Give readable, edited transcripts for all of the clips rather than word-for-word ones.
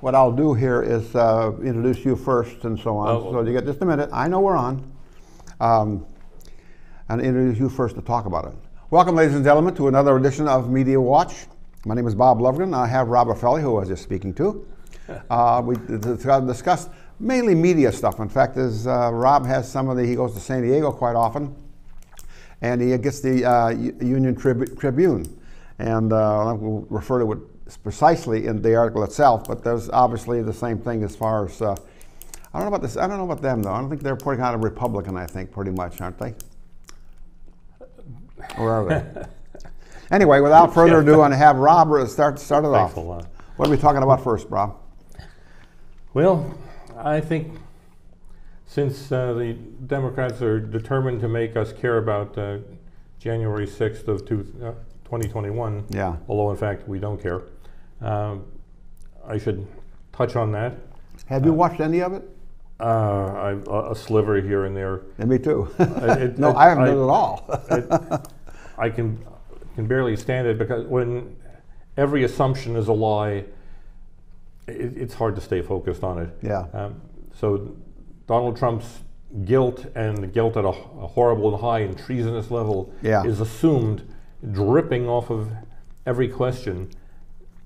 what I'll do here is introduce you first and so on. Oh. So you get just a minute. I know we're on. And introduce you first to talk about it. Welcome, ladies and gentlemen, to another edition of Media Watch. My name is Bob Lovegreen. I have Rob Raffaelli, who I was just speaking to. We discussed mainly media stuff. In fact, Rob has he goes to San Diego quite often, and he gets the Union Tribune. And we'll refer to it precisely in the article itself, but there's obviously the same thing as far as, I don't know about this, I don't know about them though. I don't think they're pretty kind of Republican, I think, pretty much, aren't they? Or are they? Anyway, without further ado, I'm going to have Rob start it off. Thanks a lot. What are we talking about first, Rob? Well, I think since the Democrats are determined to make us care about January 6th of 2021, Yeah. although in fact we don't care, I should touch on that. Have you watched any of it? A sliver here and there. And me too. No, I haven't done it at all. I can barely stand it because when every assumption is a lie, it's hard to stay focused on it. Yeah. So Donald Trump's guilt and the guilt at a horrible and high and treasonous level is assumed, dripping off of every question.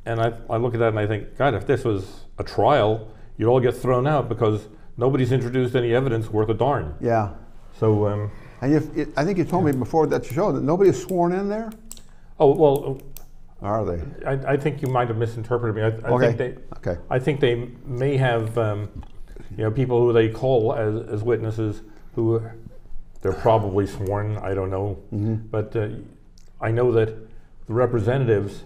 And I look at that and I think, God, if this was a trial, you'd all get thrown out because nobody's introduced any evidence worth a darn. Yeah. So, and I think you told me before that show that nobody's sworn in there? oh, well, Are they? I think you might have misinterpreted me. I think they may have, people who they call as witnesses who they're probably sworn. I don't know, but I know that the representatives,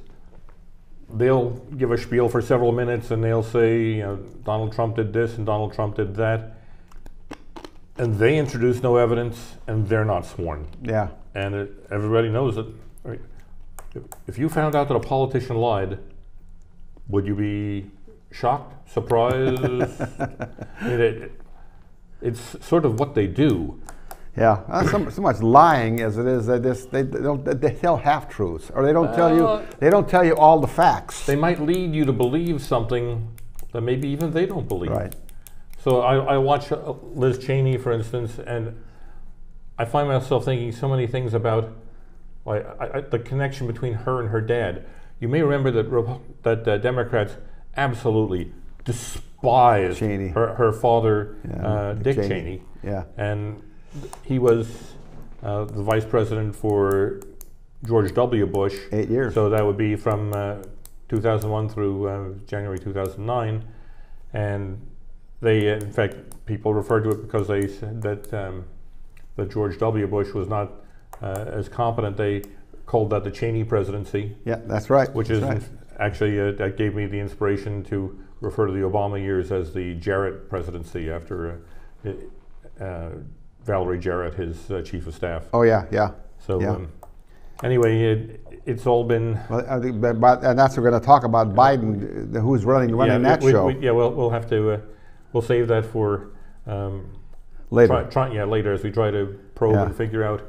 they'll give a spiel for several minutes and they'll say, Donald Trump did this and Donald Trump did that, and they introduce no evidence and they're not sworn. Yeah. And everybody knows that. Right? If you found out that a politician lied, would you be shocked, surprised? It's sort of what they do. Yeah, so much lying as it is that they tell half truths, or they don't tell you all the facts. They might lead you to believe something that maybe even they don't believe. Right. So I watch Liz Cheney, for instance, and I find myself thinking so many things about the connection between her and her dad. You may remember that Democrats absolutely despised her father, Dick Cheney. Yeah. And he was the vice president for George W. Bush. 8 years. So that would be from 2001 through January 2009. And they, in fact, people referred to it because they said that George W. Bush was not as competent. They called that the Cheney presidency. Yeah, that's right. Which actually, that gave me the inspiration to refer to the Obama years as the Jarrett presidency after Valerie Jarrett, his chief of staff. Oh yeah, yeah. So anyway, it's all been. Well, I think, and that's what we're going to talk about Biden, who's running that show. We'll have to. We'll save that for later. Later as we try to probe and figure out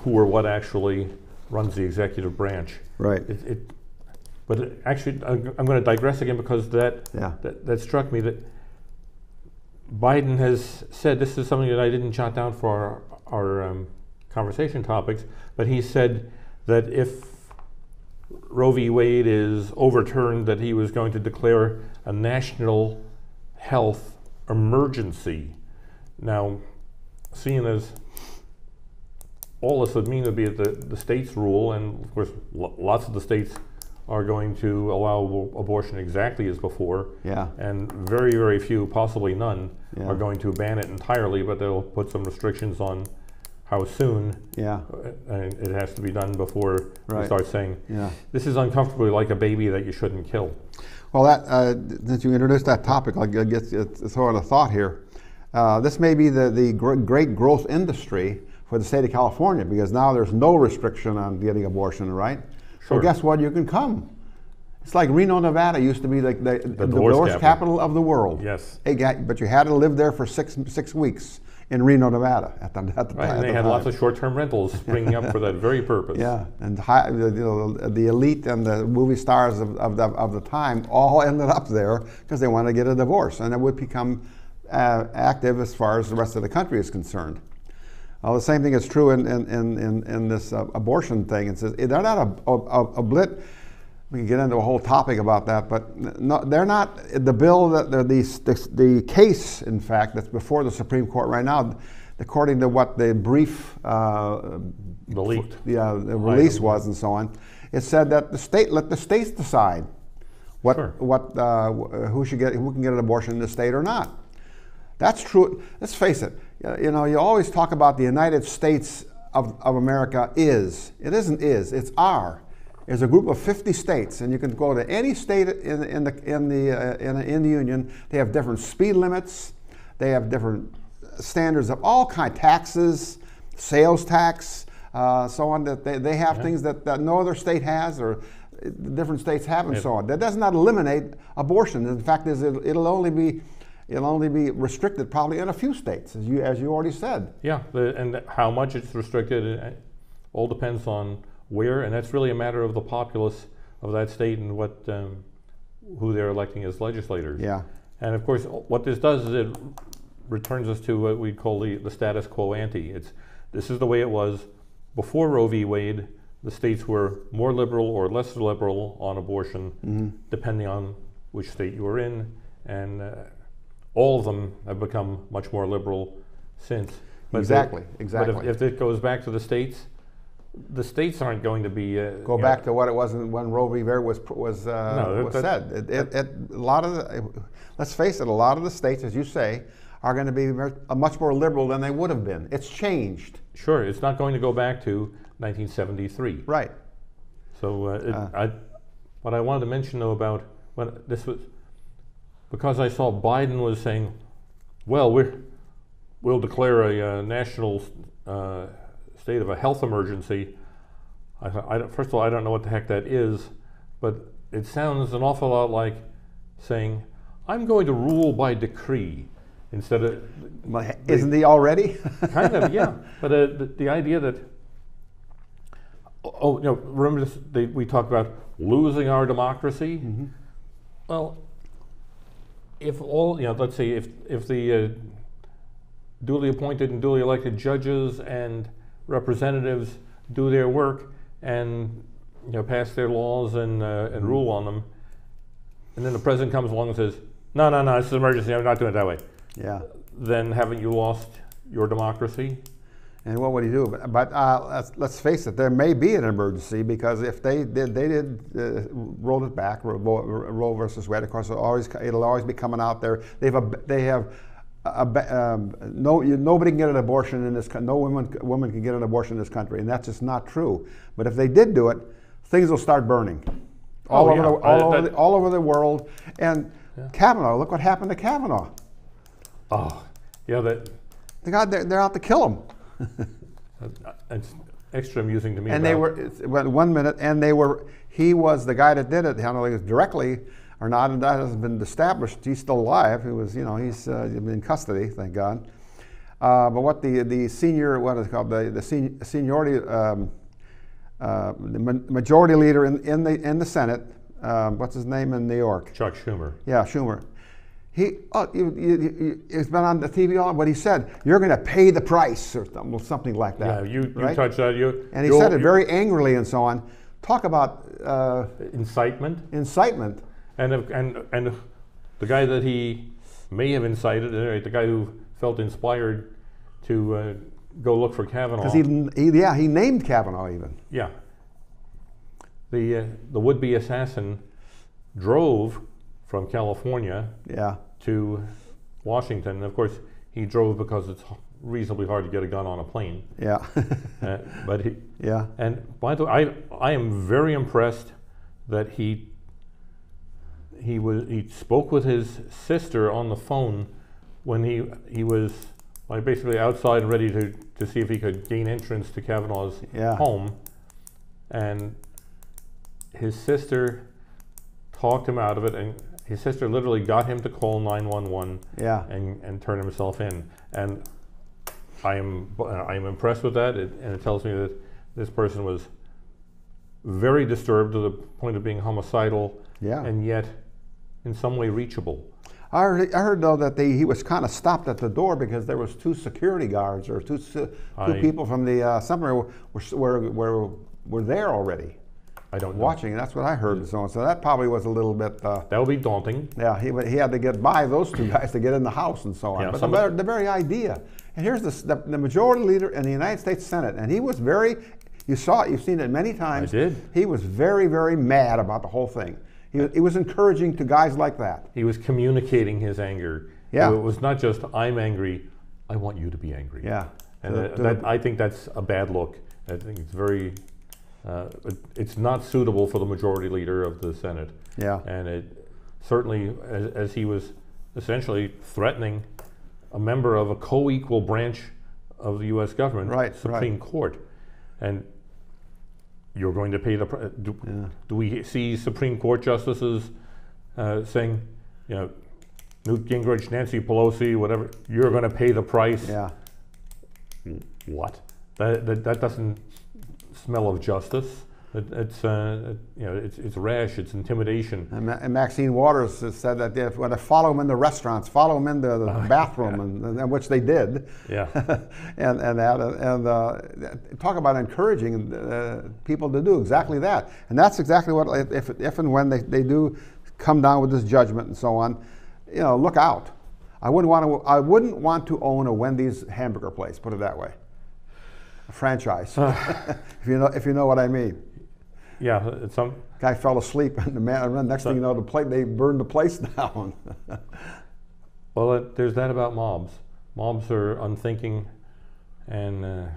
who or what actually runs the executive branch. Right. But actually, I'm going to digress again because that struck me that Biden has said, this is something that I didn't jot down for our conversation topics, but he said that if Roe v. Wade is overturned, that he was going to declare a national health emergency. Now, seeing as all this would mean would be the states rule, and of course lots of the states are going to allow abortion exactly as before, and very, very few, possibly none, are going to ban it entirely, but they'll put some restrictions on how soon it has to be done before you start saying, this is uncomfortably like a baby that you shouldn't kill. Well, since you introduced that topic, I'll get throw out a thought here. This may be the great growth industry for the state of California, because now there's no restriction on getting abortion, right? Sure. So guess what? You can come. It's like Reno, Nevada used to be like the divorce capital of the world. Yes. But you had to live there for six weeks in Reno, Nevada at the right, and they had time. lots of short-term rentals springing up for that very purpose. Yeah, and the elite and the movie stars of the time all ended up there because they wanted to get a divorce, and it would become active as far as the rest of the country is concerned. Well, the same thing is true in this abortion thing. It says they're not a blit. We can get into a whole topic about that, but no, they're not the bill that the case, in fact, that's before the Supreme Court right now. According to what the brief the release was and so on, it said that let the states decide who can get an abortion in the state or not. That's true. Let's face it. You always talk about the United States of America is. It isn't is. It's are. There's a group of 50 states, and you can go to any state in the union. They have different speed limits. They have different standards of all kinds, taxes, sales tax, so on. That they have things that no other state has, or different states have, and so on. That does not eliminate abortion. In fact, it'll only be restricted probably in a few states, as you already said. Yeah, and how much it's restricted, it all depends on where, and that's really a matter of the populace of that state and who they're electing as legislators. Yeah. And of course, what this does is it returns us to what we'd call the status quo ante. This is the way it was before Roe v. Wade. The states were more liberal or less liberal on abortion, depending on which state you were in, and all of them have become much more liberal since. But exactly. But if it goes back to the states aren't going to be go back to what it was when Roe v. Wade was said. Let's face it, a lot of the states, as you say, are going to be much more liberal than they would have been. It's changed. Sure, it's not going to go back to 1973. Right. So what I wanted to mention though about when this was, because I saw Biden was saying, well, we'll declare a national state of a health emergency. First of all, I don't know what the heck that is, but it sounds an awful lot like saying, I'm going to rule by decree instead of... Isn't he already? Kind of, yeah. But the idea that, remember this, we talked about losing our democracy? Mm-hmm. Well, if all, let's say if the duly appointed and duly elected judges and representatives do their work and pass their laws and rule on them, and then the president comes along and says, no, this is an emergency, I'm not doing it that way. Yeah. Then haven't you lost your democracy? And what would he do? But let's face it, there may be an emergency, because if they did roll it back, Roe versus Wade, of course it'll always be coming out there. Nobody can get an abortion in this country. No woman can get an abortion in this country, and that's just not true. But if they did do it, things will start burning all over the world. And Kavanaugh, look what happened to Kavanaugh. Oh, yeah, they're out to kill him. It's extra amusing to me. And they were 1 minute, and he was the guy that did it. I don't know if it was directly or not, and that hasn't been established. He's still alive. He was, he's in custody, thank God. But what the senior, what is it called, the seniority, the majority leader in the Senate, what's his name in New York? Chuck Schumer. Yeah, Schumer. He's been on the TV, but he said, you're going to pay the price, or something like that. Yeah, you right? touched that. And he said it very angrily and so on. Talk about incitement. Incitement. And the guy that he may have incited, the guy who felt inspired to go look for Kavanaugh. Because he named Kavanaugh even. Yeah. The would-be assassin drove from California to Washington. And of course, he drove because it's reasonably hard to get a gun on a plane. Yeah. And by the way, I am very impressed that he spoke with his sister on the phone when he was basically outside and ready to see if he could gain entrance to Kavanaugh's home, and his sister talked him out of it, and his sister literally got him to call 911 and turn himself in. And I am impressed with that, and it tells me that this person was very disturbed to the point of being homicidal, and yet in some way reachable. I heard though that he was kind of stopped at the door because there was 2 security guards or two people from the somewhere were there already. I don't know. Watching, and that's what I heard and so on. So that probably was a little bit. That would be daunting. Yeah, he had to get by those 2 guys to get in the house and so on. Yeah, but the very idea, and here's the majority leader in the United States Senate, and he was very. You saw it. You've seen it many times. I did. He was very, very mad about the whole thing. He was encouraging to guys like that. He was communicating his anger. Yeah. It was not just, I'm angry, I want you to be angry. Yeah. And I think that's a bad look. I think it's very, it's not suitable for the majority leader of the Senate. Yeah. And it certainly, as he was essentially threatening a member of a co-equal branch of the U.S. government, Supreme Court. And you're going to pay the price. Do we see Supreme Court justices saying, you know, Newt Gingrich, Nancy Pelosi, whatever, you're going to pay the price? Yeah. What? That doesn't smell of justice. It's it's rash. It's intimidation. And Maxine Waters has said that if when they follow them in the restaurants, follow them in the bathroom, and which they did. Yeah. and talk about encouraging people to do exactly that. And that's exactly what if and when they do come down with this judgment and so on, you know, look out. I wouldn't want to own a Wendy's hamburger place. Put it that way. A franchise, if you know what I mean. Yeah, some guy fell asleep, and the next thing you know, they burned the place down. Well, there's that about mobs. Mobs are unthinking, and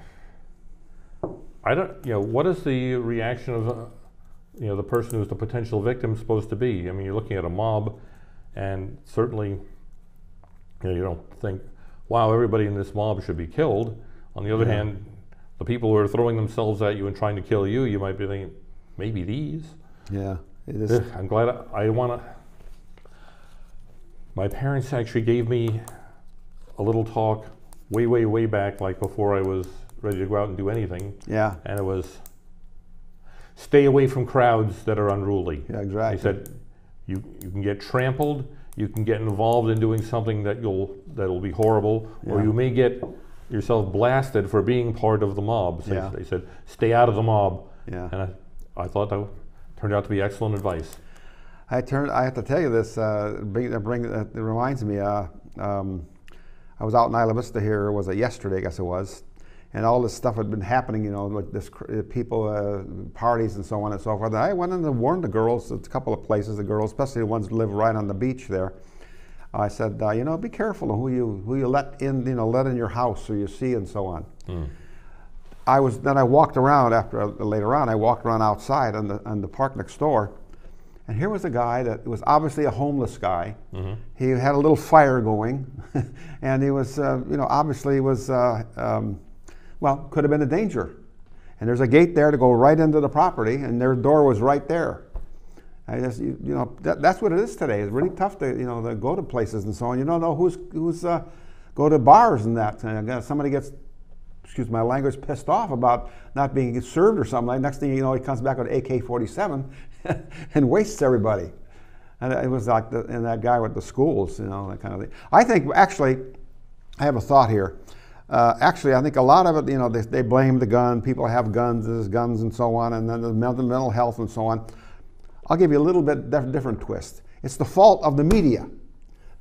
I don't. You know, what is the reaction of the person who's the potential victim supposed to be? I mean, you're looking at a mob, and certainly, you don't think, wow, everybody in this mob should be killed. On the other hand, the people who are throwing themselves at you and trying to kill you, you might be thinking, maybe these. Yeah, it is. I'm glad I want to. My parents actually gave me a little talk way back, like before I was ready to go out and do anything. Yeah. And it was, stay away from crowds that are unruly. Yeah, exactly. They said, you can get trampled, you can get involved in doing something that'll be horrible, or you may get yourself blasted for being part of the mob. So they said, stay out of the mob. Yeah. And I thought that turned out to be excellent advice. I have to tell you this. It reminds me. I was out in Isla Vista here. Was it yesterday? I guess it was. And all this stuff had been happening. You know, with this people, parties, and so on and so forth. And I went in and warned the girls. A couple of places, the girls, especially the ones who live right on the beach there. I said, be careful who you let in. Let in your house or you see and so on. Then I walked around later on. I walked around outside on the park next door, and here was a guy that was obviously a homeless guy. Mm-hmm. He had a little fire going, and he was, obviously was, could have been a danger. And there's a gate there to go right into the property, and their door was right there. I just, that's what it is today. It's really tough to go to places and so on. You don't know who's go to bars and that. And somebody gets, excuse my language, pissed off about not being served or something. Like next thing you know, he comes back with AK-47 and wastes everybody. And it was like that guy with the schools, that kind of thing. I think actually, I have a thought here. I think a lot of it, they blame the gun. People have guns, there's guns and so on, and then the mental health and so on. I'll give you a little bit different twist. It's the fault of the media.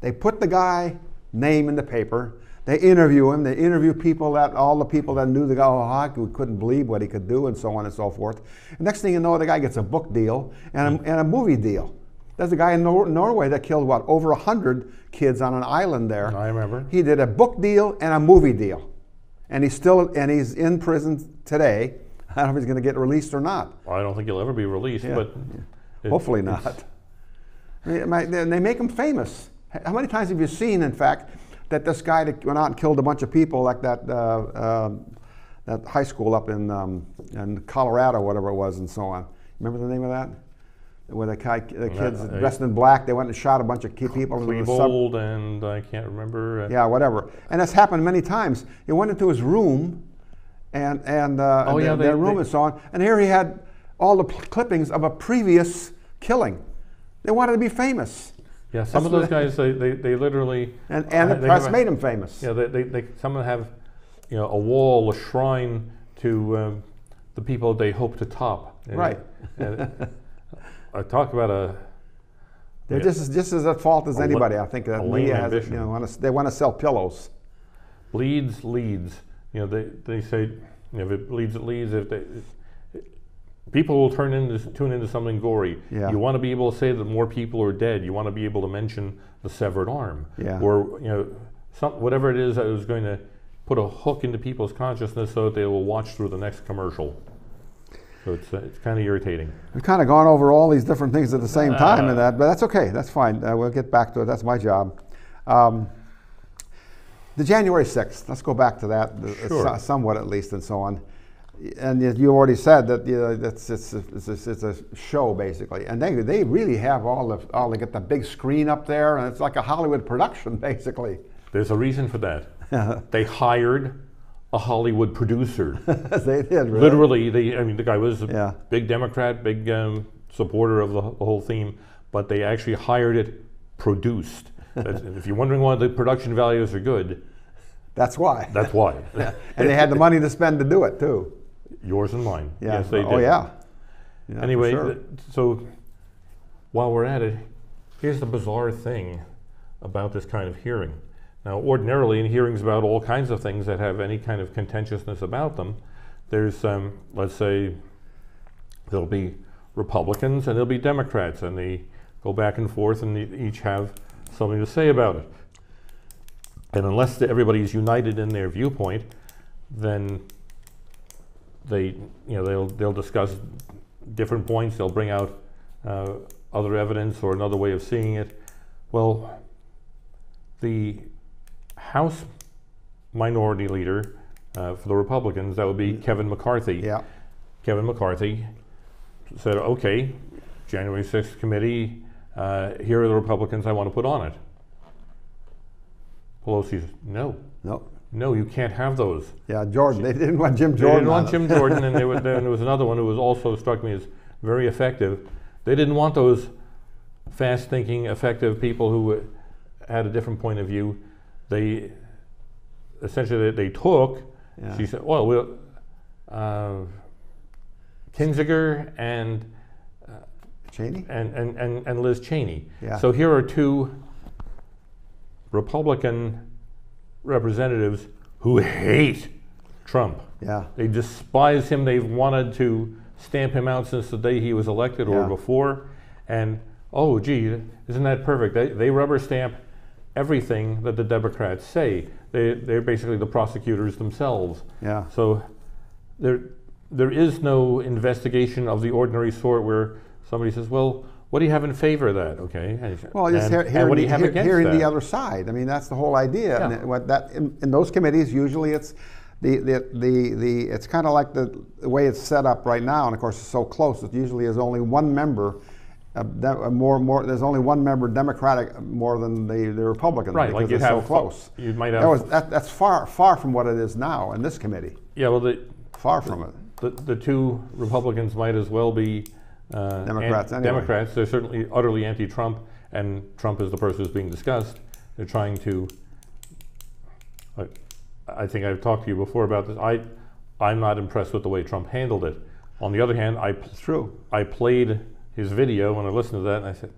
They put the guy name in the paper. They interview him. They interview all the people that knew the guy. We couldn't believe what he could do, and so on and so forth. And next thing you know, the guy gets a book deal and a movie deal. There's a guy in Norway that killed over 100 kids on an island there. I remember. He did a book deal and a movie deal, and he's in prison today. I don't know if he's going to get released or not. Well, I don't think he'll ever be released, but hopefully not. They make him famous. How many times have you seen, in fact, that this guy that went out and killed a bunch of people, like that high school up in Colorado, whatever it was, and so on. Remember the name of that? where the kids dressed in black, they went and shot a bunch of people. Klebold and I can't remember. Yeah, whatever. And that's happened many times. He went into his room, and their room and so on, and here he had all the clippings of a previous killing. They wanted to be famous. Yeah, some of those guys, they literally... And the press made them famous. Yeah, some of them have, you know, a wall, a shrine to the people they hope to top. Right. I talk about a... They're just as at fault as anybody. I think that media has, you know, they want to sell pillows. Leads. You know, they say, you know, if it leads, it leads. People will tune into something gory. Yeah. You want to be able to say that more people are dead. You want to be able to mention the severed arm. Yeah. Or, you know, whatever it is that is going to put a hook into people's consciousness so that they will watch through the next commercial. So it's kind of irritating. We've kind of gone over all these different things at the same time, but that's okay. That's fine. We'll get back to it. That's my job. The January 6th. Let's go back to that, sure. Somewhat at least, and so on. And you already said that it's a show basically, and they really have they get the big screen up there, and it's like a Hollywood production basically. There's a reason for that. They hired a Hollywood producer. They did, really? Literally, I mean, the guy was a big Democrat, big supporter of the whole theme, but they actually hired it produced. If you're wondering why the production values are good, that's why. That's why. And they had the money to spend to do it too. Yours and mine. Yeah. Yes, they did. Oh yeah. Anyway, sure. So while we're at it, here's the bizarre thing about this kind of hearing. Now, ordinarily in hearings about all kinds of things that have any kind of contentiousness about them, there's, let's say, there'll be Republicans and there'll be Democrats, and they go back and forth and they each have something to say about it. And unless everybody's united in their viewpoint, then they'll discuss different points. They'll bring out other evidence or another way of seeing it. Well, the House Minority Leader for the Republicans, that would be Kevin McCarthy. Yeah. Kevin McCarthy said, okay, January 6th committee, here are the Republicans I want to put on it. Pelosi said, no, you can't have those. Yeah, Jordan. They didn't want Jim Jordan. They didn't want Jim Jordan, and there was another one who was also struck me as very effective. They didn't want those fast-thinking, effective people who had a different point of view. They essentially they took. Yeah. She said, "Well, Kinzinger and Cheney and Liz Cheney." Yeah. So here are two Republican representatives who hate Trump. Yeah. They despise him. They've wanted to stamp him out since the day he was elected or before. And oh, gee, isn't that perfect? They rubber stamp everything that the Democrats say. They're basically the prosecutors themselves. Yeah. So there is no investigation of the ordinary sort where somebody says, well, what do you have in favor of that? Okay. Well, just what do you have against hearing that? the other side. I mean, that's the whole idea. Yeah. And in those committees, usually it's it's kind of like the way it's set up right now. And of course, it's so close. It usually is only one member. There's only one member Democratic more than the Republican, right? Because Like you it's have, so close. You might have. That's far from what it is now in this committee. Yeah. Well, far from it. The two Republicans might as well be. Democrats. Anyway. Democrats. They're certainly utterly anti-Trump, and Trump is the person who's being discussed. They're trying to. I think I've talked to you before about this. I'm not impressed with the way Trump handled it. On the other hand, it's true. I played his video when I listened to that, and I said,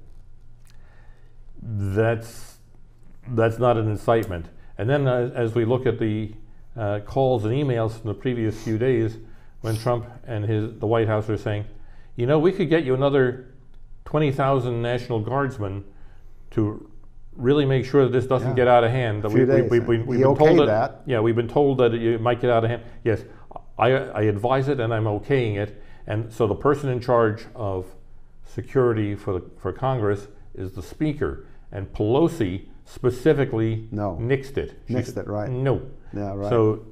"That's not an incitement." And then, as we look at the calls and emails from the previous few days, when Trump and the White House are saying, you know, we could get you another 20,000 National Guardsmen to really make sure that this doesn't get out of hand. We've been told that. Yeah, we've been told that it might get out of hand. Yes, I advise it and I'm okaying it. And so the person in charge of security for Congress is the Speaker. And Pelosi specifically nixed it. Nixed it, right. No. Yeah, right. So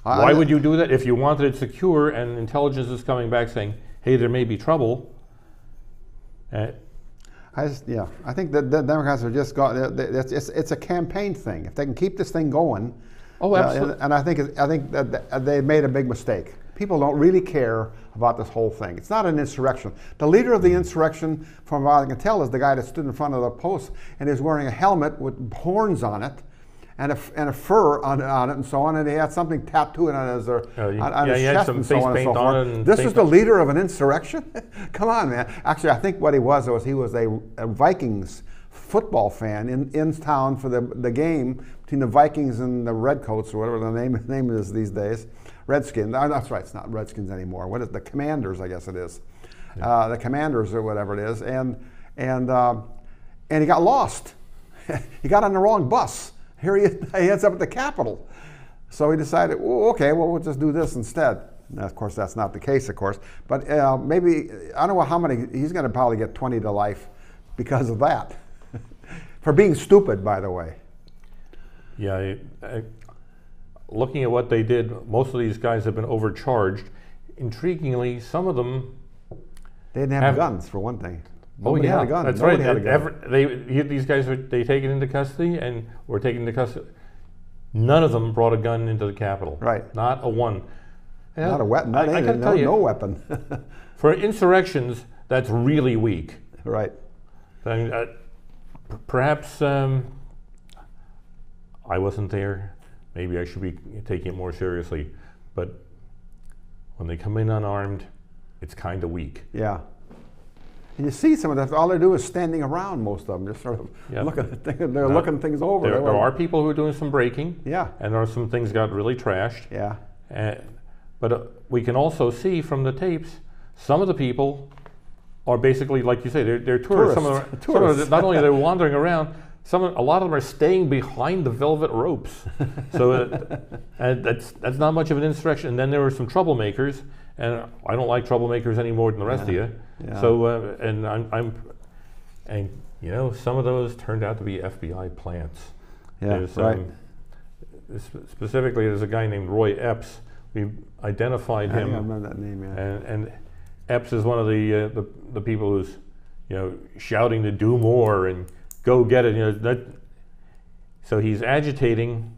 why would you do that? If you wanted it secure and intelligence is coming back saying, hey, there may be trouble, I think that the Democrats are just it's a campaign thing. If they can keep this thing going, absolutely. And I think that they made a big mistake. People don't really care about this whole thing. It's not an insurrection. The leader of the insurrection, from what I can tell, is the guy that stood in front of the post and is wearing a helmet with horns on it and a fur on it and so on, and he had something tattooed on his chest and so on and so forth. This is the leader of an insurrection? Come on, man. Actually, I think what he was a Vikings football fan in town for the game between the Vikings and the Redcoats, or whatever the name is these days. Redskins. That's right, it's not Redskins anymore. What is the Commanders, I guess it is. Yeah. The Commanders or whatever it is. And he got lost. He got on the wrong bus. Here he ends up at the Capitol. So he decided, okay, well, we'll just do this instead. Now, of course, that's not the case, of course. But maybe, I don't know how many, he's going to probably get 20 to life because of that. For being stupid, by the way. Yeah, looking at what they did, most of these guys have been overcharged. Intriguingly, some of them... They didn't have guns, for one thing. Nobody had a gun. That's right. These guys, they taken into custody and were taken into custody. None of them brought a gun into the Capitol. Right. Not a one. Not a weapon. No weapon. For insurrections, that's really weak. Right. Perhaps I wasn't there. Maybe I should be taking it more seriously. But when they come in unarmed, it's kind of weak. Yeah. And you see some of that, all they do is standing around, most of them, just sort of looking at things, they're looking things over. There are people who are doing some breaking. Yeah. And there are some things got really trashed. Yeah. But we can also see from the tapes, some of the people are basically, like you say, they're tourists. Some of them, not only they're wandering around, a lot of them are staying behind the velvet ropes. So that's not much of an insurrection. And then there were some troublemakers, and I don't like troublemakers any more than the rest of you. Yeah. So and you know, some of those turned out to be FBI plants. Yeah, right. Specifically, there's a guy named Roy Epps. We identified him. I remember that name. Yeah. And Epps is one of the people who's, you know, shouting to do more and go get it. You know, so he's agitating.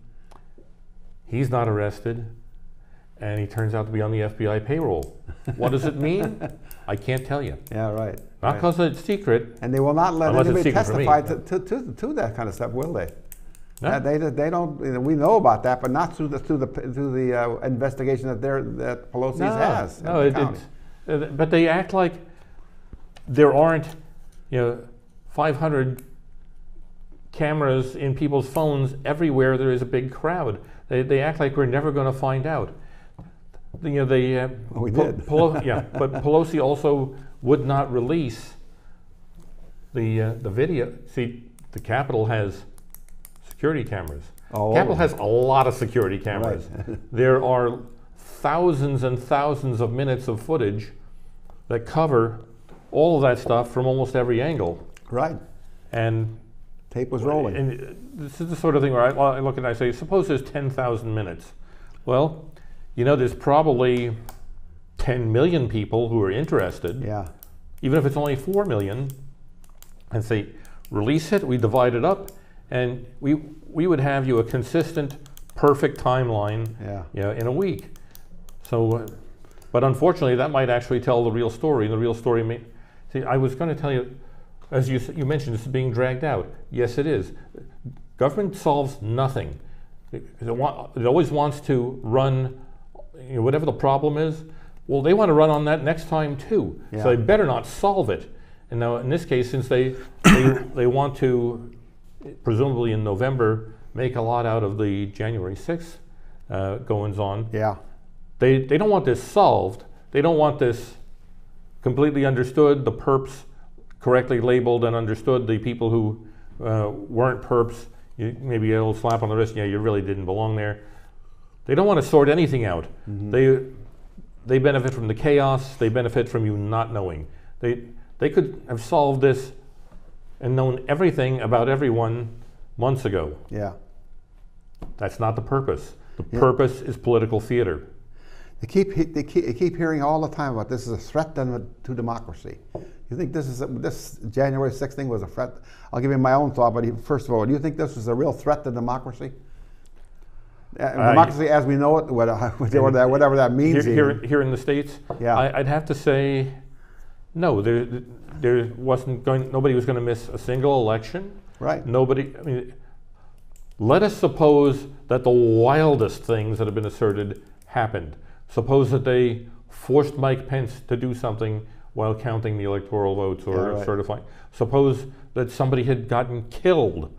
He's not arrested, and he turns out to be on the FBI payroll. What does it mean? I can't tell you. Yeah, right. Not because it's secret. And they will not let anybody testify to that kind of stuff, will they? No. They don't. You know, we know about that, but not through the investigation that Pelosi has. No, but they act like there aren't, you know, 500 cameras in people's phones everywhere. There is a big crowd. They act like we're never going to find out. You know, we did. But Pelosi also would not release the video. See, the Capitol has security cameras. Oh, Capitol has a lot of security cameras. Right. There are thousands and thousands of minutes of footage that cover all of that stuff from almost every angle. Right. And tape was rolling. And this is the sort of thing where I look and I say, suppose there's 10,000 minutes. Well, you know, there's probably 10 million people who are interested. Yeah. Even if it's only 4 million, and say, release it, we divide it up, and we would have you a consistent, perfect timeline, you know, in a week. So, but unfortunately, that might actually tell the real story, and the real story may... See, I was going to tell you, as you mentioned, this is being dragged out. Yes, it is. Government solves nothing. It always wants to run, you know, whatever the problem is. Well, they want to run on that next time too. Yeah. So they better not solve it. And now, in this case, since they want to, presumably in November, make a lot out of the January 6th goings on. Yeah. They don't want this solved. They don't want this completely understood, the perps correctly labeled and understood, the people who weren't perps, maybe a little slap on the wrist, yeah, you really didn't belong there. They don't want to sort anything out. Mm-hmm. They benefit from the chaos. They benefit from you not knowing. They could have solved this and known everything about everyone months ago. Yeah. That's not the purpose. The purpose is political theater. They keep hearing all the time about this is a threat to democracy. You think this January 6th thing was a threat? I'll give you my own thought, but first of all, do you think this was a real threat to democracy? Democracy as we know it, whatever that means. Here in the States, yeah. I'd have to say no. There wasn't going. Nobody was going to miss a single election. Right. Nobody. I mean, let us suppose that the wildest things that have been asserted happened. Suppose that they forced Mike Pence to do something while counting the electoral votes or certifying. Suppose that somebody had gotten killed.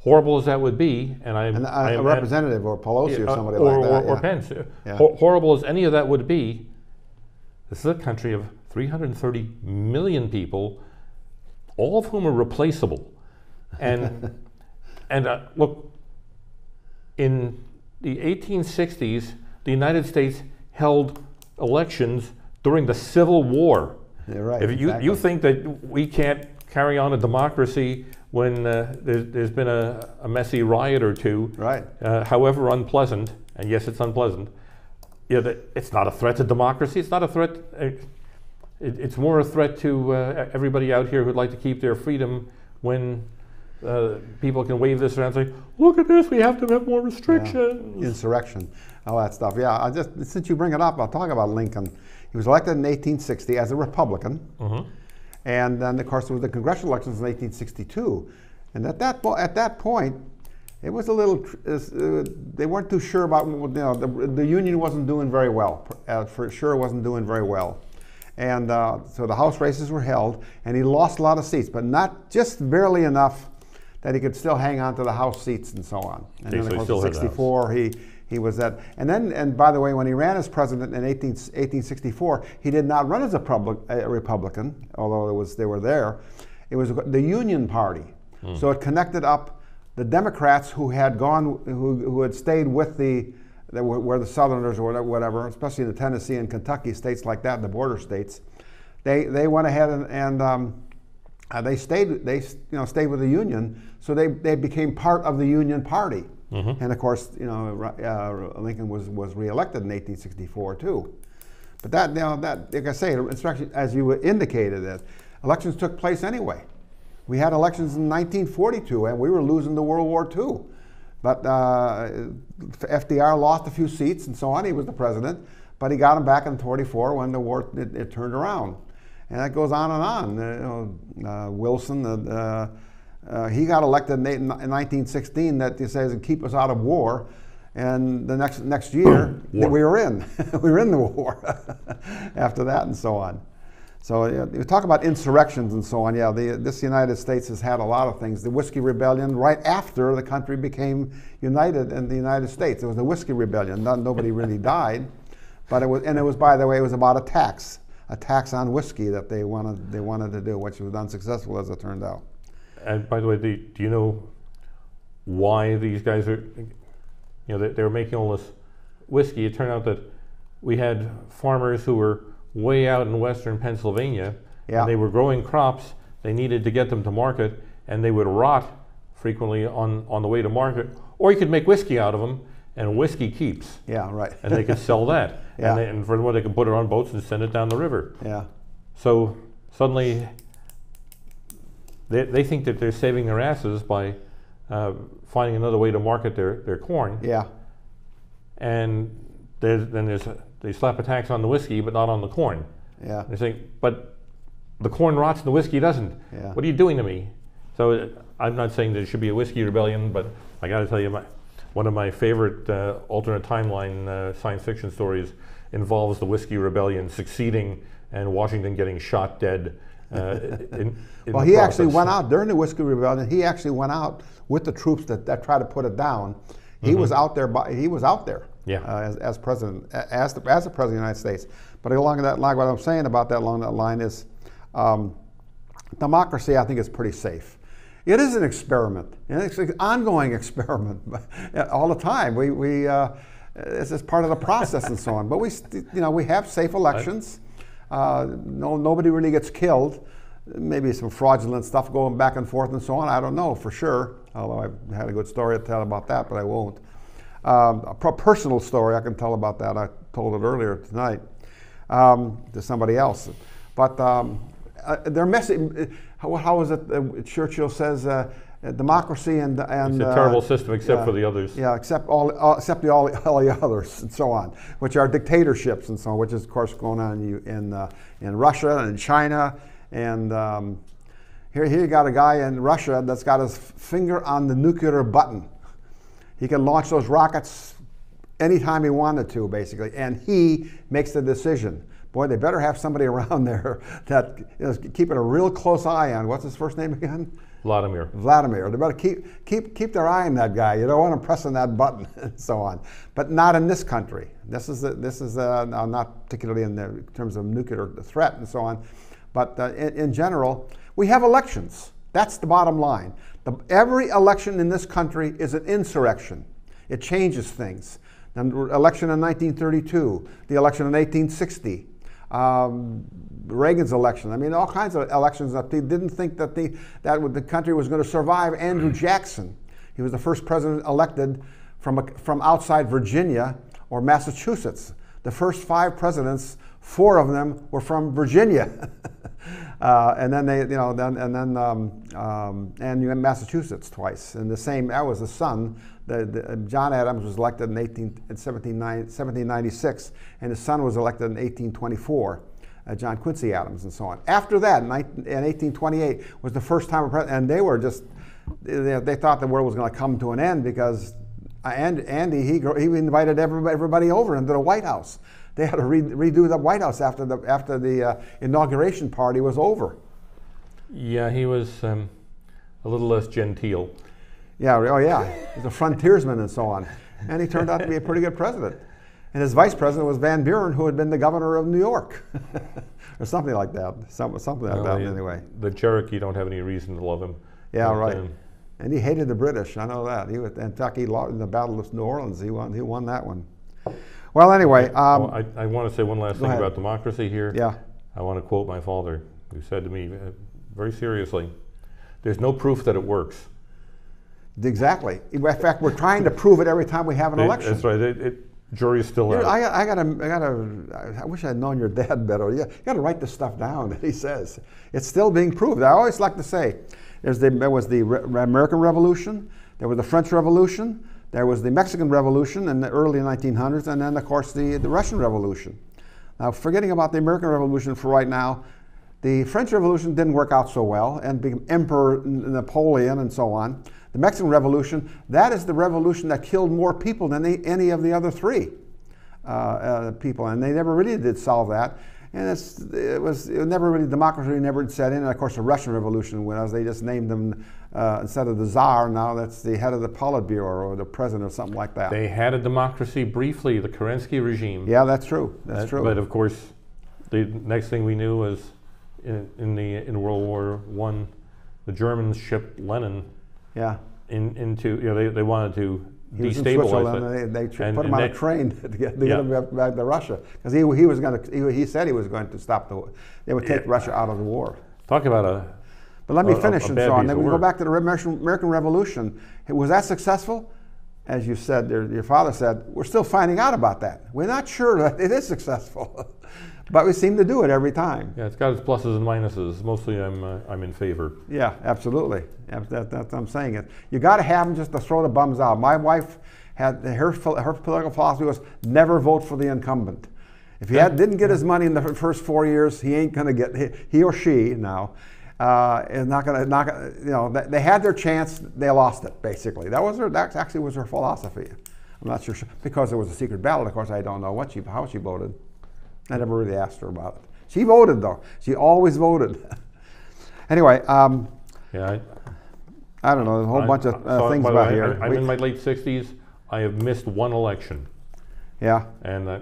Horrible as that would be, and a representative or Pelosi or somebody like that. Or Pence. Yeah. Horrible as any of that would be, this is a country of 330 million people, all of whom are replaceable. And, look, in the 1860s, the United States held elections during the Civil War. Yeah, right. If you think that we can't carry on a democracy when there's been a messy riot or two, right? However unpleasant, and yes, it's unpleasant. It's not a threat to democracy. It's not a threat. It's more a threat to everybody out here who'd like to keep their freedom when people can wave this around and say, "Look at this, we have to have more restrictions." Yeah. Insurrection, all that stuff. Yeah, since you bring it up, I'll talk about Lincoln. He was elected in 1860 as a Republican. Mm-hmm. And then, of course, there was the congressional elections in 1862. And at that point, it was a little, they weren't too sure about, the Union wasn't doing very well. For sure wasn't doing very well. And so the House races were held, and he lost a lot of seats, but not just barely enough that he could still hang on to the House seats and so on. And then, of course, in 64, he was that. And by the way, when he ran as president in 1864, he did not run as a Republican, although they were there. It was the Union Party. So it connected up the Democrats who had gone, who had stayed with where the Southerners or whatever, especially the Tennessee and Kentucky states like that, the border states. They went ahead and they stayed with the Union, so they became part of the Union Party. Mm-hmm. And of course, Lincoln was reelected in 1864 too. But that, like I say, as you indicated, that elections took place anyway. We had elections in 1942, and we were losing to World War II. But FDR lost a few seats and so on. He was the president, but he got them back in 44 when the war it turned around, and that goes on and on. Wilson. He got elected in 1916 that he says, keep us out of war. And the next year, we were in. We were in the war after that and so on. So you talk about insurrections and so on. Yeah, this United States has had a lot of things. The Whiskey Rebellion, right after the country became united in the United States. It was the Whiskey Rebellion. Nobody really died. But it was, by the way, it was about a tax on whiskey that they wanted to do, which was unsuccessful as it turned out. And by the way, do you know why these guys are, they were making all this whiskey? It turned out that we had farmers who were way out in western Pennsylvania, and they were growing crops. They needed to get them to market, and they would rot frequently on the way to market. Or you could make whiskey out of them, and whiskey keeps. Yeah, right. And they could sell that. Yeah. And furthermore, they could put it on boats and send it down the river. Yeah. So suddenly, they think that they're saving their asses by finding another way to market their corn. Yeah. And they slap a tax on the whiskey, but not on the corn. Yeah. They say, but the corn rots and the whiskey doesn't. Yeah. What are you doing to me? So I'm not saying there should be a whiskey rebellion, but I got to tell you, one of my favorite alternate timeline science fiction stories involves the Whiskey Rebellion succeeding and Washington getting shot dead. Well, he actually went out during the Whiskey Rebellion. He actually went out with the troops that tried to put it down. He was out there. He was out there. Yeah. As president, as the president of the United States. But along that line, what I'm saying about that along that line is, democracy, I think, is pretty safe. It is an experiment, and it's an ongoing experiment all the time. This is part of the process and so on. But we have safe elections. Nobody really gets killed. Maybe some fraudulent stuff going back and forth and so on. I don't know for sure. Although I had a good story to tell about that, but I won't. A personal story I can tell about that. I told it earlier tonight to somebody else. But they're messy. How is it? Churchill says democracy and it's a terrible system except for the others. Yeah, except all the others and so on, which are dictatorships and so on, which is of course going on in Russia and China. And here you got a guy in Russia that's got his finger on the nuclear button. He can launch those rockets anytime he wanted to, basically, and he makes the decision. Boy, they better have somebody around there that is keeping a real close eye on, what's his first name again? Vladimir. Vladimir. They better keep their eye on that guy. You don't want him pressing that button and so on. But not in this country. This is not particularly in terms of nuclear threat and so on. But in general, we have elections. That's the bottom line. Every election in this country is an insurrection. It changes things. The election in 1932, the election in 1860. Reagan's election. I mean, all kinds of elections that they didn't think that the country was going to survive. Andrew Jackson, he was the first president elected from outside Virginia or Massachusetts. The first 5 presidents, 4 of them were from Virginia, and then and Massachusetts twice. And that was the son. John Adams was elected in 1796, and his son was elected in 1824, John Quincy Adams, and so on. After that, in 1828, was the first time, and they were just, they thought the world was going to come to an end because Andy, he invited everybody over into the White House. They had to redo the White House after the inauguration party was over. Yeah, he was a little less genteel. Yeah, oh yeah, he's a frontiersman and so on. And he turned out to be a pretty good president. And his vice president was Van Buren, who had been the governor of New York. Or something like that. Something like that anyway. The Cherokee don't have any reason to love him. Yeah, right. And he hated the British, I know that. In fact, he lost in the Battle of New Orleans. He won that one. Well, anyway. I want to say one last thing about democracy here. Yeah. I want to quote my father, who said to me very seriously, "There's no proof that it works." Exactly. In fact, we're trying to prove it every time we have an election. That's right. Jury's still out. I wish I'd known your dad better. You got to write this stuff down that he says. It's still being proved. I always like to say, there was the American Revolution, there was the French Revolution, there was the Mexican Revolution in the early 1900s, and then, of course, the Russian Revolution. Now, forgetting about the American Revolution for right now, the French Revolution didn't work out so well, and became Emperor Napoleon and so on. The Mexican Revolution, that is the revolution that killed more people than any of the other 3 people, and they never really did solve that. And it never really, democracy never set in. And of course, the Russian Revolution, when they just named them, instead of the Tsar, now that's the head of the Politburo or the president or something like that. They had a democracy briefly, the Kerensky regime. Yeah, that's true. That's true. But of course, the next thing we knew was in World War I, the Germans shipped Lenin. Yeah. They wanted to destabilize it. They put him on a train to get him back to Russia because he said he was going to stop they would take Russia out of the war. Talk about But let me finish and so on. Then we go back to the American Revolution. Was that successful? As you said, your father said, we're still finding out about that. We're not sure that it is successful. But we seem to do it every time. Yeah, it's got its pluses and minuses. Mostly, I'm in favor. Yeah, absolutely. I'm saying it. You got to have them just to throw the bums out. My wife had her political philosophy was never vote for the incumbent. If he didn't get his money in the first 4 years, he ain't going to get he or she now is not going to. They had their chance, they lost it. Basically, that actually was her philosophy. I'm not sure because it was a secret ballot. Of course, I don't know how she voted. I never really asked her about it. She voted, though. She always voted. Anyway, yeah, I don't know. There's a whole bunch of things about here. I'm in my late 60s. I have missed one election. Yeah. And I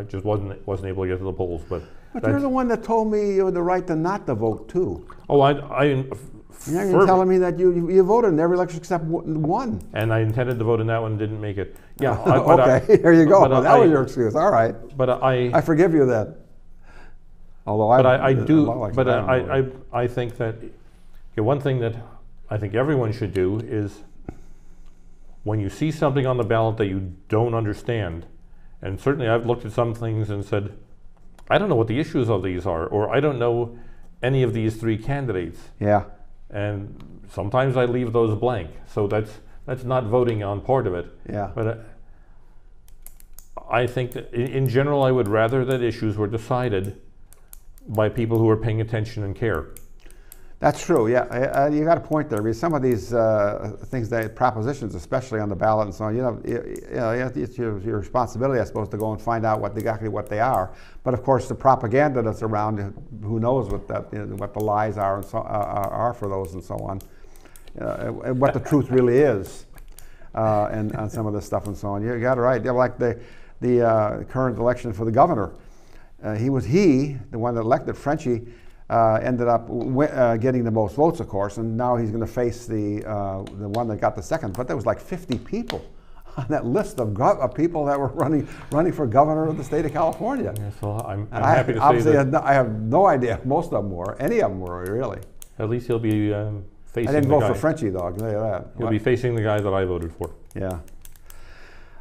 just wasn't able to get to the polls. But you're the one that told me you had the right to not to vote too. Oh, you're telling me that you voted in every election except one. And I intended to vote in that one, didn't make it. Yeah. Okay, there you go. That was your excuse. All right. But I forgive you that. Although I think that one thing that I think everyone should do is when you see something on the ballot that you don't understand, and certainly I've looked at some things and said, I don't know what the issues of these are, or I don't know any of these three candidates. Yeah. And sometimes I leave those blank. So that's not voting on part of it. Yeah. But I think that in general, I would rather that issues were decided by people who are paying attention and care. That's true. Yeah, you got a point there. Because some of these things, propositions, especially on the ballot and so on, it's your responsibility, I suppose, to go and find out exactly what they are. But of course, the propaganda that's around, who knows what what the lies are and are for those and so on, and what the truth really is, and on some of this stuff and so on. You got it right. Yeah, like the current election for the governor, the one that elected Frenchie. Ended up getting the most votes, of course, and now he's going to face the one that got the second. But there was like 50 people on that list of people that were running for governor of the state of California. Yeah, so I'm happy to say that. I have no idea if most of them were, any of them were really. At least he'll be facing. I didn't vote for Frenchie though. I can tell you that. He'll be facing the guy that I voted for. Yeah.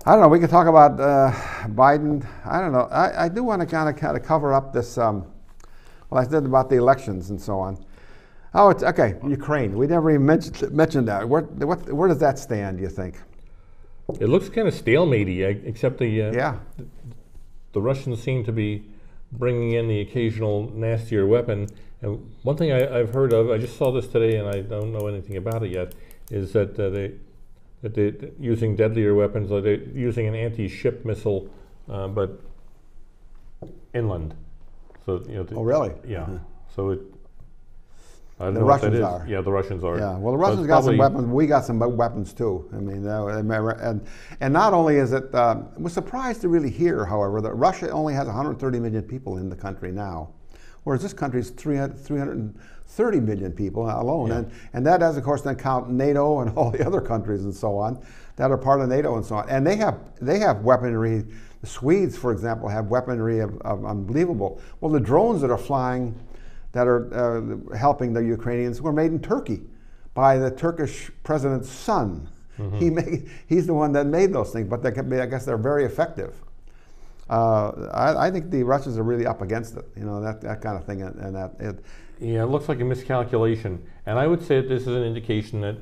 I don't know. We can talk about Biden. I don't know. I do want to kind of cover up this. Well, I said about the elections and so on. Oh, it's okay. Ukraine. We never even mentioned that. Where does that stand, do you think? It looks kind of stalematey, except the Russians seem to be bringing in the occasional nastier weapon. And one thing I've heard of, I just saw this today, and I don't know anything about it yet, is that they're using deadlier weapons. Like they're using an anti-ship missile, but inland. So oh really? Yeah. Mm-hmm. So I don't the know Russians what that is. are. Yeah, the Russians are. Yeah. Well, the Russians got some weapons. We got some weapons too. I mean, and not only is it, we're surprised to really hear, however, that Russia only has 130 million people in the country now, whereas this country is 330 million people alone, yeah. and that does, of course, then count NATO and all the other countries and so on that are part of NATO and so on, and they have weaponry. The Swedes, for example, have weaponry of unbelievable. Well, the drones that are flying, that are helping the Ukrainians, were made in Turkey by the Turkish president's son. Mm-hmm. He's the one that made those things, but I guess they're very effective. I think the Russians are really up against it, that kind of thing, Yeah, it looks like a miscalculation, and I would say that this is an indication that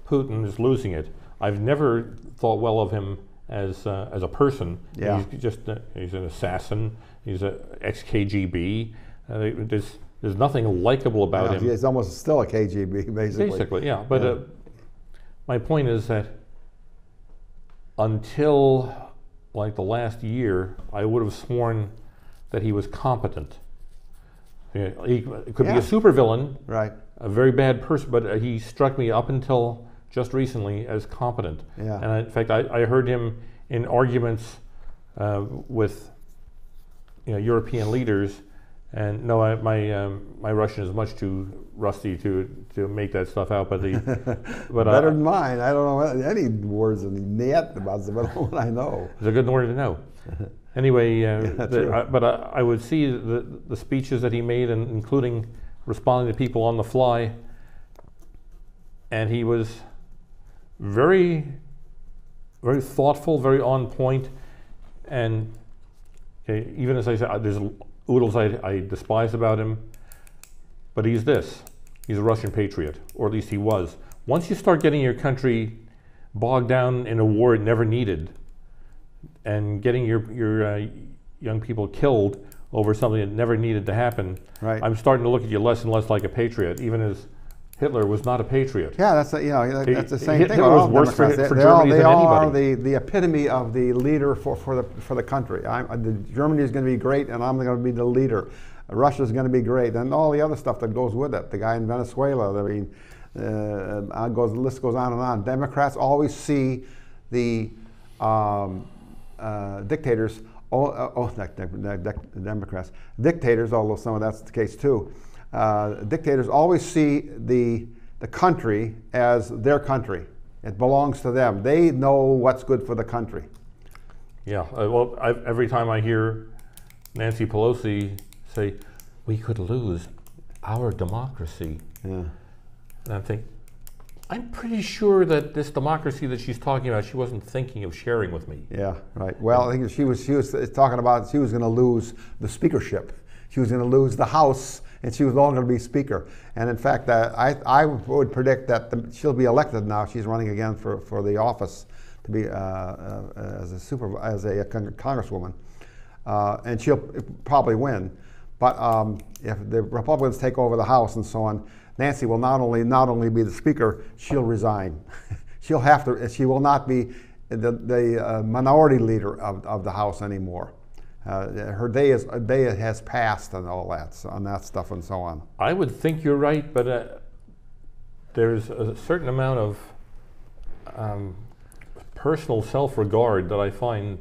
Putin is losing it. I've never thought well of him as a person. Yeah. He's an assassin. He's an ex-KGB. There's nothing likable about him. He's almost still a KGB, basically. Basically, yeah. But my point is that until like the last year, I would have sworn that he was competent. He could be a supervillain, right? A very bad person, but he struck me up until just recently as competent. Yeah. And in fact, I heard him in arguments with European leaders, and no, my Russian is much too rusty to make that stuff out. But better than mine. I don't know any words in yet about what I know. It's a good word to know. Anyway, but I would see the speeches that he made, and including responding to people on the fly, and he was very, very thoughtful, very on point, and even as I said, there's oodles I despise about him, but he's a Russian patriot, or at least he was. Once you start getting your country bogged down in a war it never needed, and getting your young people killed over something that never needed to happen, right. I'm starting to look at you less and less like a patriot, even as Hitler was not a patriot. Yeah, that's the same thing. Hitler was worse for Germany than anybody. They all are the epitome of the leader for the country. Germany is going to be great, and I'm going to be the leader. Russia is going to be great, and all the other stuff that goes with it. The guy in Venezuela. I mean, the list goes on and on. Democrats always see the dictators. Not Democrats. Dictators, although some of that's the case too. Dictators always see the country as their country. It belongs to them. They know what's good for the country. Yeah, well, every time I hear Nancy Pelosi say, we could lose our democracy, yeah. and I think, I'm pretty sure that this democracy that she's talking about, she wasn't thinking of sharing with me. Yeah, right. Well, I think she was talking about she was going to lose the speakership. She was going to lose the House, and she was no longer going to be Speaker. And in fact, I would predict that she'll be elected now. She's running again for the office to be as a congresswoman, and she'll probably win. But if the Republicans take over the House and so on, Nancy will not only be the Speaker, she'll resign. She'll have to. She will not be the minority leader of the House anymore. Her day has passed and all that, on that stuff and so on. I would think you're right, but there's a certain amount of personal self-regard that I find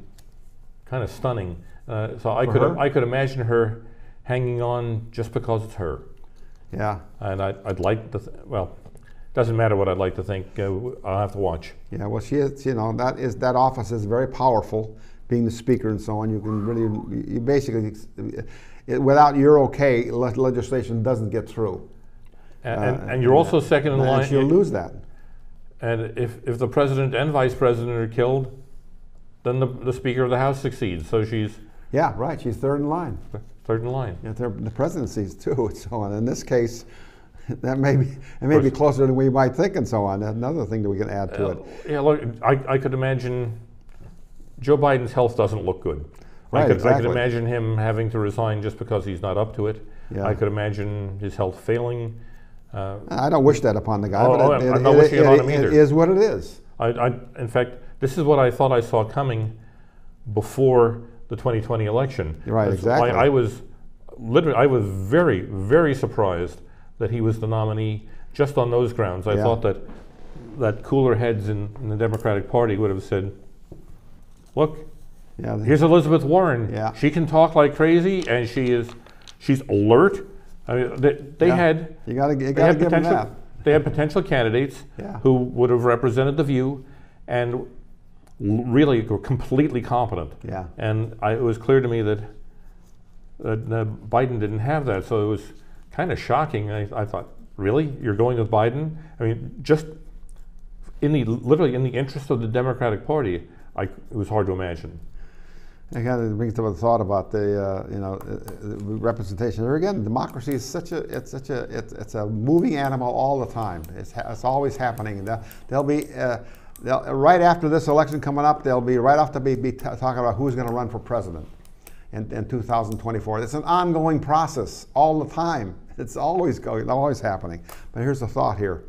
kind of stunning. So I could imagine her hanging on just because it's her. Yeah. And I'd like to, well, doesn't matter what I'd like to think, I'll have to watch. Yeah, well, she is, that office is very powerful, being the Speaker and so on. You can really, you basically, without your okay, legislation doesn't get through. And you're also second in line. And she'll lose that. And if the President and Vice President are killed, then the Speaker of the House succeeds. So she's... Yeah, right, she's third in line. Third in line. Yeah, the presidencies too, and so on. In this case, that may be closer than we might think, and so on. That's another thing that we can add to it. Yeah, look, I could imagine Joe Biden's health doesn't look good. Right, I could imagine him having to resign just because he's not up to it. Yeah. I could imagine his health failing. I don't wish that upon the guy, but I'm not wishing it on him either. It is what it is. In fact, this is what I thought I saw coming before the 2020 election. Right, exactly. I was very, very surprised that he was the nominee just on those grounds. I thought that cooler heads in the Democratic Party would have said, look, here's Elizabeth Warren. Yeah. She can talk like crazy, and she's alert. I mean, they had potential candidates who would have represented the view, and really were completely competent. Yeah. And it was clear to me that Biden didn't have that, so it was kind of shocking. I thought, really, you're going with Biden? I mean, just literally in the interest of the Democratic Party, it was hard to imagine. It kind of brings up a thought about the representation. There again, democracy is it's a moving animal all the time. It's always happening. There'll be right after this election coming up, they'll be right off to be talking about who's going to run for president in 2024. It's an ongoing process all the time. It's always going, always happening. But here's the thought here: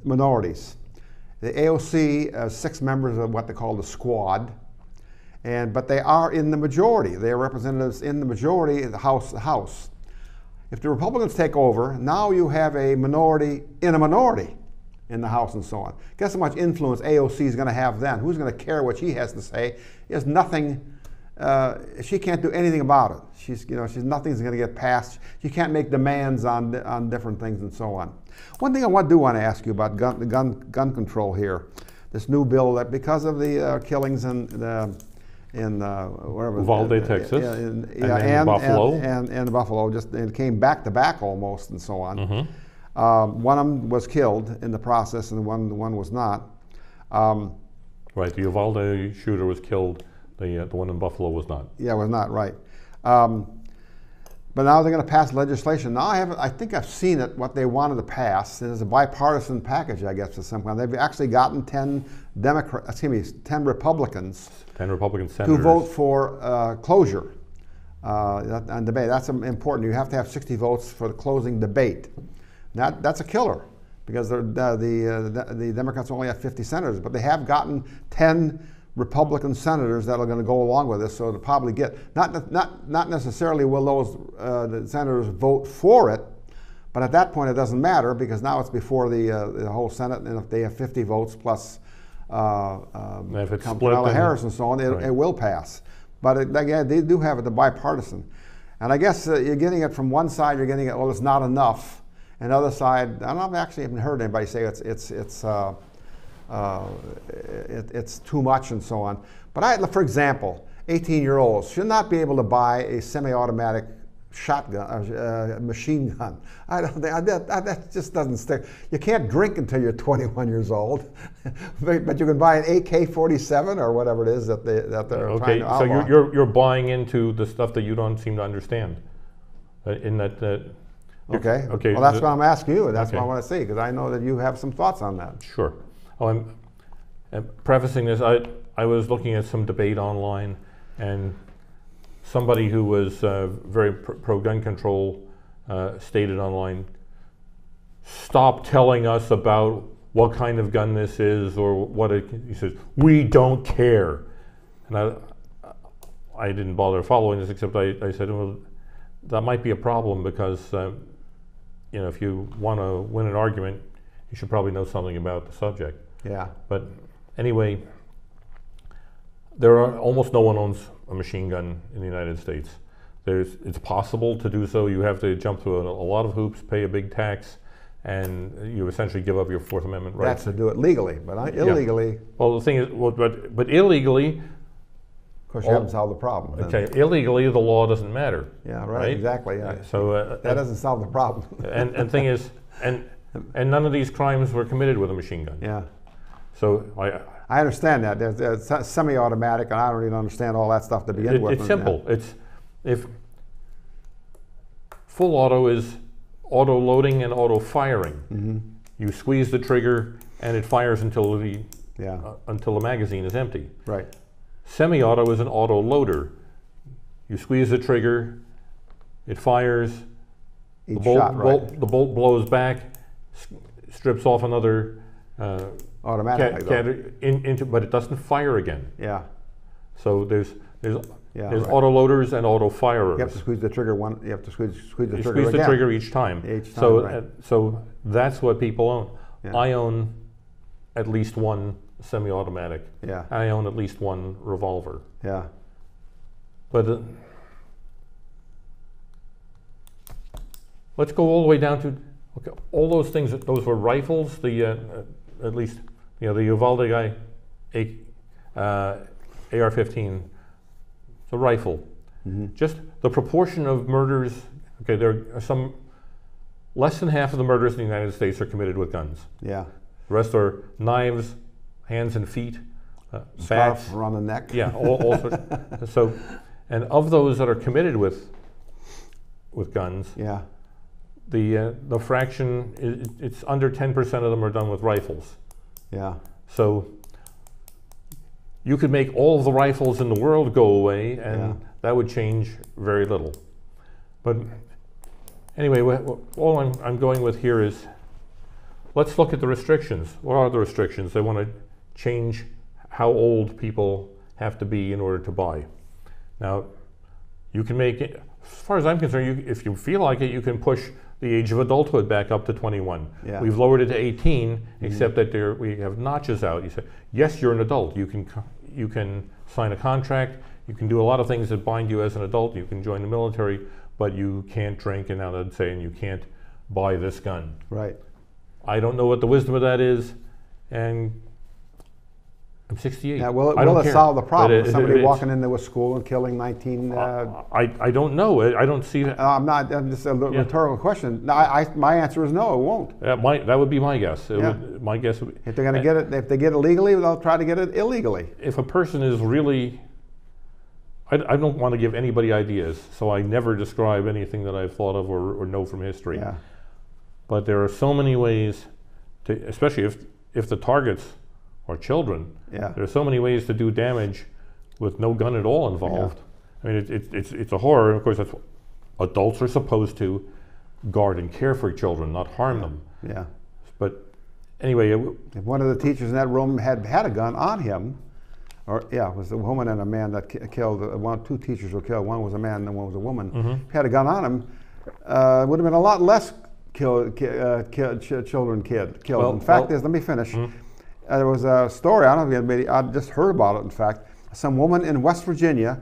minorities. The AOC, 6 members of what they call the squad. But they are in the majority. They are representatives in the majority of the House. If the Republicans take over, now you have a minority in a minority in the House and so on. Guess how much influence AOC is going to have then? Who's going to care what she has to say? There's nothing. She can't do anything about it. Nothing's going to get passed. She can't make demands on different things and so on. One thing I do want to ask you about gun control here. This new bill that because of the killings in wherever Uvalde, Texas, and Buffalo, and Buffalo, it came back to back almost, and so on. Mm-hmm. One of them was killed in the process, and one was not. Right, the Uvalde shooter was killed. The one in Buffalo was not. Yeah, was not right. But now they're going to pass legislation. Now I think I've seen it. What they wanted to pass is a bipartisan package, I guess, of some kind. They've actually gotten 10 Republicans. 10 Republican senators. To vote for closure on debate. That's important. You have to have 60 votes for the closing debate. That's a killer because the Democrats only have 50 senators, but they have gotten 10 Republican senators that are going to go along with this, so to probably get not necessarily will those the senators vote for it, but at that point it doesn't matter because now it's before the whole Senate, and if they have 50 votes plus if it's Kamala Harris and so on, it will pass. But again, they do have it the bipartisan, and I guess you're getting it from one side. You're getting it. Well, it's not enough, and the other side. I don't actually haven't heard anybody say it's too much and so on. But for example, 18-year-olds should not be able to buy a semi-automatic shotgun, machine gun. I don't think that just doesn't stick. You can't drink until you're 21 years old, but you can buy an AK-47 or whatever it is that they're trying to outlaw. So you're buying into the stuff that you don't seem to understand. In that. Okay. Okay. Well, that's what I'm asking you. That's what I want to see, because I know that you have some thoughts on that. Sure. Oh, I'm prefacing this. I was looking at some debate online, and somebody who was very pro-gun control stated online, "Stop telling us about what kind of gun this is or what it." He says, "We don't care," and I didn't bother following this, except I said, well, that might be a problem because if you want to win an argument, you should probably know something about the subject. Yeah. But anyway, almost no one owns a machine gun in the United States. It's possible to do so. You have to jump through a lot of hoops, pay a big tax, and you essentially give up your Fourth Amendment rights. That's to do it legally, but illegally. Yeah. Well, the thing is, but illegally. Of course, you haven't solved the problem. Okay, illegally, the law doesn't matter. Yeah, right. Exactly. Yeah. So that doesn't solve the problem. and thing is, and none of these crimes were committed with a machine gun. Yeah. So I understand that. There's semi-automatic, and I don't even understand all that stuff to begin with. It's simple. If full auto is auto loading and auto firing. Mm-hmm. You squeeze the trigger and it fires until the magazine is empty. Right. Semi-auto is an auto loader. You squeeze the trigger, it fires. The bolt blows back, strips off another. Automatically, but it doesn't fire again. Yeah. So there's auto loaders and auto firers. You have to squeeze the trigger You have to squeeze the trigger squeeze again. the trigger each time. So that's what people own. Yeah. I own at least one semi-automatic. Yeah. I own at least one revolver. Yeah. But let's go all the way down to all those things. Those were rifles. At least the Uvalde guy, AR-15. It's a rifle. Mm-hmm. Just the proportion of murders. Okay, there are some. Less than half of the murders in the United States are committed with guns. Yeah. The rest are knives, hands and feet, scarf around the neck. Yeah, all sorts. So, and of those that are committed with guns, yeah, the fraction it's under 10% of them are done with rifles. Yeah. So you could make all of the rifles in the world go away, and that would change very little. But anyway, all I'm going with here is, let's look at the restrictions. What are the restrictions? They want to change how old people have to be in order to buy. Now, you can make it, as far as I'm concerned, if you feel like it, you can push the age of adulthood back up to 21. Yeah. We've lowered it to 18, except that we have notches out. You say, yes, you're an adult. You can sign a contract. You can do a lot of things that bind you as an adult. You can join the military, but you can't drink, and now they're saying you can't buy this gun. Right. I don't know what the wisdom of that is, and I'm 68. Now, will it solve the problem? Somebody walking into a school and killing 19... I don't know. I don't see that. I'm just a rhetorical question. No, my answer is no, it won't. That would be my guess. My guess would be, if they're going to get it, if they get it legally, they'll try to get it illegally. If a person is really... I don't want to give anybody ideas, so I never describe anything that I've thought of or know from history. Yeah. But there are so many ways to, especially if the targets are children, there are so many ways to do damage with no gun at all involved. Yeah. I mean, it's a horror. And of course, that's adults are supposed to guard and care for children, not harm them. Yeah. But anyway, if one of the teachers in that room had a gun on him, it was a woman and a man that killed. Two teachers were killed. One was a man and one was a woman. Mm-hmm. Had a gun on him, would have been a lot less children killed. In fact, let me finish. Mm-hmm. There was a story, I don't know if anybody, I just heard about it, in fact. Some woman in West Virginia,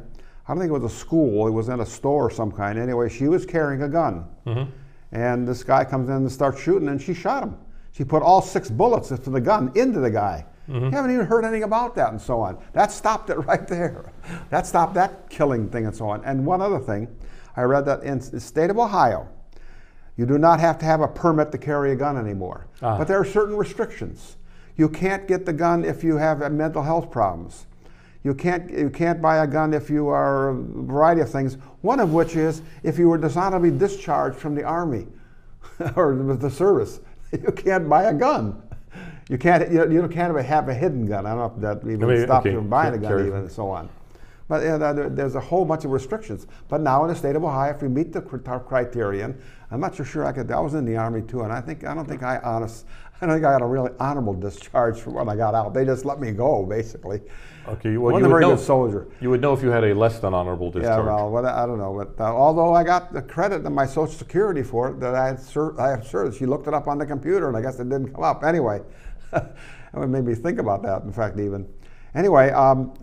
I don't think it was a school, it was in a store of some kind. Anyway, she was carrying a gun. Mm-hmm. And this guy comes in and starts shooting, and she shot him. She put all 6 bullets of the gun into the guy. Mm-hmm. You haven't even heard anything about that and so on. That stopped it right there. That stopped that killing thing and so on. And one other thing, I read that in the state of Ohio, you do not have to have a permit to carry a gun anymore. But there are certain restrictions. You can't get the gun if you have mental health problems. You can't buy a gun if you are a variety of things, one of which is if you were dishonorably discharged from the Army or the service. You can't buy a gun. You can't have a hidden gun. I don't know if that even stops you from buying a gun even and so on. But there's a whole bunch of restrictions. But now in the state of Ohio, if we meet the criterion, I'm not so sure I could. I was in the Army too, and I don't think I got a really honorable discharge from when I got out. They just let me go, basically. Okay, well, wasn't a very good soldier. You would know if you had a less than honorable discharge. Yeah, well, I don't know. But although I got the credit in my Social Security for it, that I have service. She looked it up on the computer, and I guess it didn't come up. Anyway, it made me think about that. In fact, even. Anyway,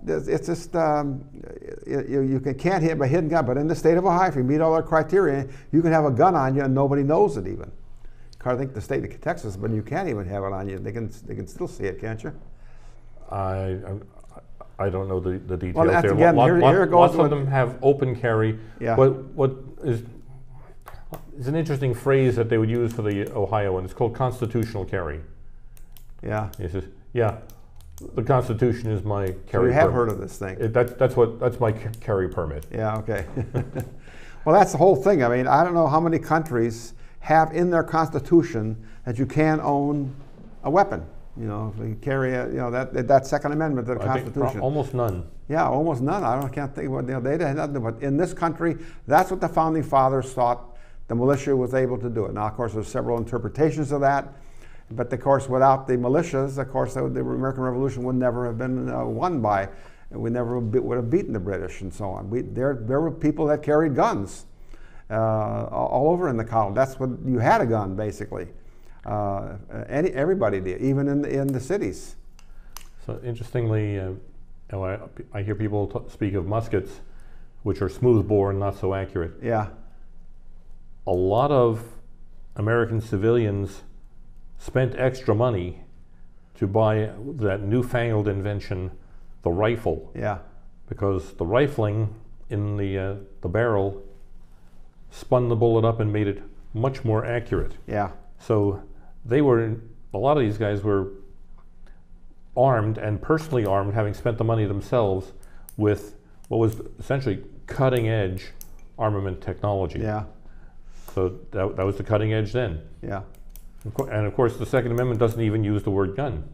it's just you can't have a hidden gun. But in the state of Ohio, if you meet all their criteria, you can have a gun on you and nobody knows it even. I think the state of Texas, but you can't even have it on you. They can still see it, can't you? I don't know the details well, there. Again, here it goes. Lots of them have open carry. Yeah. What is an interesting phrase that they would use for the Ohio one. It's called constitutional carry. Yeah. He says, yeah, the Constitution is my carry. So you have permit. heard of this thing. That's my carry permit. Yeah. Okay. Well, that's the whole thing. I mean, I don't know how many countries have in their constitution that you can own a weapon. You know, if you carry that Second Amendment to the Constitution. Think almost none. Yeah, almost none. can't think what they had nothing. But in this country, that's what the founding fathers thought the militia was able to do it. Now, of course, there's several interpretations of that. But of course, without the militias, of course, the American Revolution would never have been won by. We never would have beaten the British and so on. There were people that carried guns all over in the colony. That's what you had, a gun basically. Everybody did, even in the cities. So interestingly, I hear people speak of muskets, which are smoothbore and not so accurate. Yeah. A lot of American civilians spent extra money to buy that newfangled invention, the rifle. Yeah. Because the rifling in the barrel spun the bullet up and made it much more accurate. Yeah. So a lot of these guys were armed and personally armed, having spent the money themselves with what was essentially cutting edge armament technology. Yeah. So that was the cutting edge then. Yeah. And of course, the Second Amendment doesn't even use the word gun.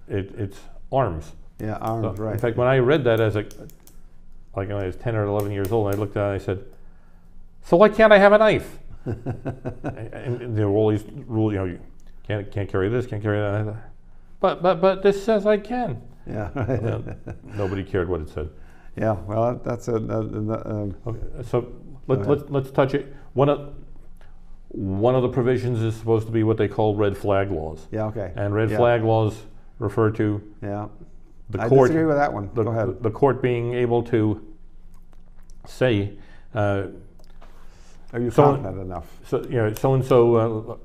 It's arms. Yeah, arms, right. In fact, when I read that when I was 10 or 11 years old, I looked at it and I said, so why can't I have a knife? and there were all these rules, you can't carry this, can't carry that. But this says I can. Yeah. Nobody cared what it said. Yeah, well, that's okay, so let's touch it. One of the provisions is supposed to be what they call red flag laws. Yeah, okay. And red flag laws refer to the I court. disagree with that one. Go ahead. The court being able to say, are you confident enough? So so and so.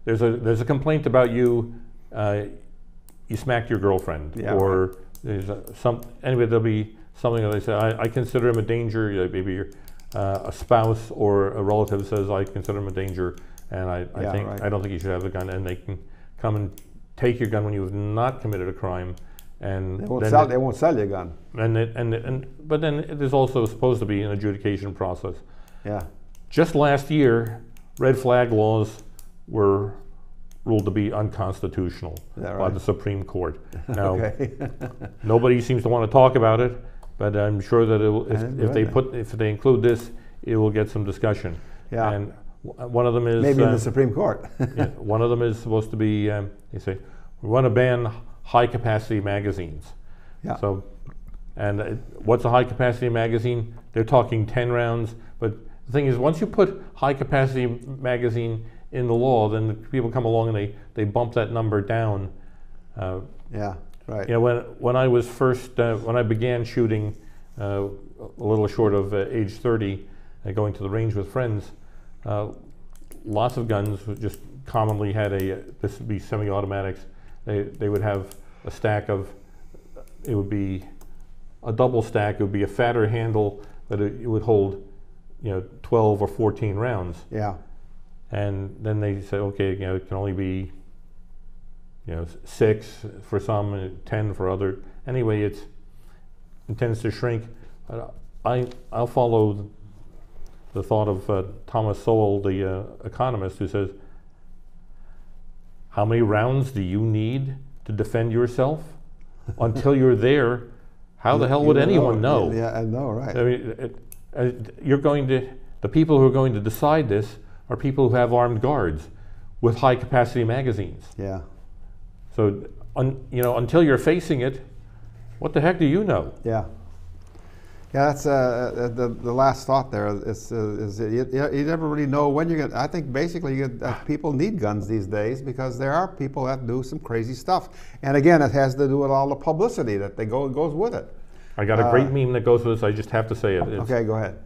There's a complaint about you. You smacked your girlfriend, or there's anyway. There'll be something that they say. I consider him a danger. Maybe you're a spouse or a relative says I consider him a danger, and I don't think you should have a gun. And they can come and take your gun when you have not committed a crime, and they won't sell you a gun. But then there's also supposed to be an adjudication process. Yeah. Just last year, red flag laws were ruled to be unconstitutional by the Supreme Court. Now, nobody seems to want to talk about it, but I'm sure that if they include this, it will get some discussion. Yeah. And one of them is maybe in the Supreme Court. One of them is supposed to be they say we want to ban high capacity magazines. Yeah. So, and what's a high capacity magazine? They're talking 10 rounds, but the thing is, once you put high capacity magazine in the law, then the people come along and they bump that number down. Yeah, right. When I was first when I began shooting, a little short of age 30, going to the range with friends, lots of guns just commonly had this would be semi-automatics. They would have a stack of, it would be a double stack. It would be a fatter handle, but it would hold 12 or 14 rounds. Yeah. And then they say, okay, it can only be 6 for some and 10 for other. Anyway, it tends to shrink. I'll follow the thought of Thomas Sowell, the economist, who says, how many rounds do you need to defend yourself? Until you're there, how the hell would anyone know? Yeah, I know, right. I mean, the people who are going to decide this are people who have armed guards with high capacity magazines. Yeah. So, until you're facing it, what the heck do you know? Yeah. Yeah, that's the last thought there. Is you never really know when you're gonna. I think basically people need guns these days because there are people that do some crazy stuff, and again, it has to do with all the publicity that goes with it. I got a great meme that goes with this. I just have to say it. Okay, go ahead.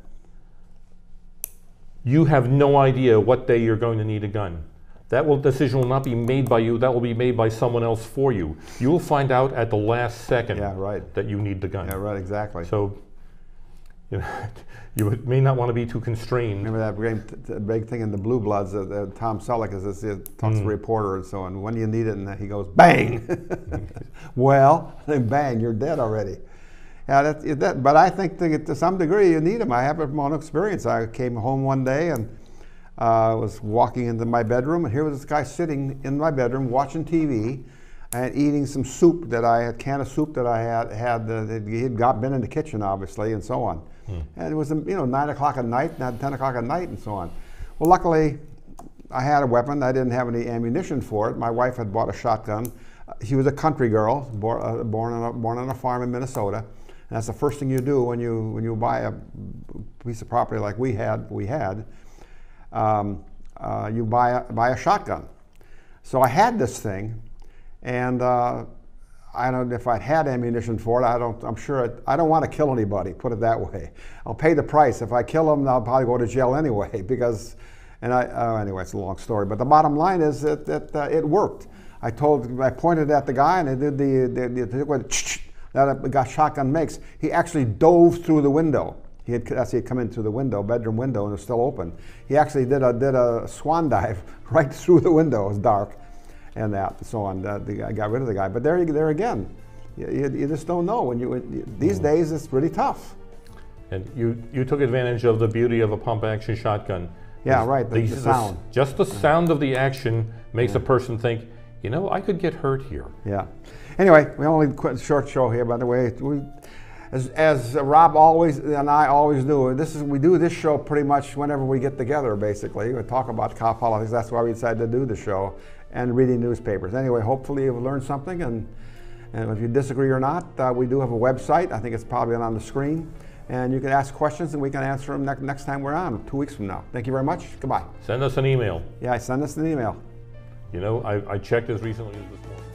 You have no idea what day you're going to need a gun. That decision will not be made by you. That will be made by someone else for you. You will find out at the last second that you need the gun. Yeah, right. Exactly. So. You may not want to be too constrained. Remember that big thing in the Blue Bloods, Tom Selleck talks to a reporter and so on. When do you need it? And he goes, bang! Well, then bang, you're dead already. Yeah, but I think to some degree you need them. I have it from my own experience. I came home one day and was walking into my bedroom, and here was this guy sitting in my bedroom watching TV and eating some soup can of soup that I had. He'd been in the kitchen, obviously, and so on. And it was 9 o'clock at night, not 10 o'clock at night, and so on. Well, luckily, I had a weapon. I didn't have any ammunition for it. My wife had bought a shotgun. She was a country girl, born on a farm in Minnesota. And that's the first thing you do when you buy a piece of property like we had. You buy a shotgun. So I had this thing. And I don't know if I'd had ammunition for it. I'm sure I don't want to kill anybody. Put it that way. I'll pay the price. If I kill them, I'll probably go to jail anyway. Anyway, it's a long story. But the bottom line is that it worked. I pointed at the guy, and it did that shotgun makes. He actually dove through the window. He had come in through the window, bedroom window, and it was still open. He actually did a swan dive right through the window. It was dark. And so on. I got rid of the guy. But there again, you just don't know. These days, it's really tough. And you took advantage of the beauty of a pump-action shotgun. Yeah, right. The sound. Just the sound of the action makes a person think, I could get hurt here. Yeah. Anyway, we only quit a short show here. By the way, as Rob always and I always do, we do this show pretty much whenever we get together. Basically, we talk about cow politics. That's why we decided to do the show. And reading newspapers. Anyway, hopefully you've learned something, and if you disagree or not, we do have a website. I think it's probably on the screen, and you can ask questions and we can answer them next time we're on, 2 weeks from now. Thank you very much. Goodbye. Send us an email. Yeah, send us an email. I checked as recently as this morning.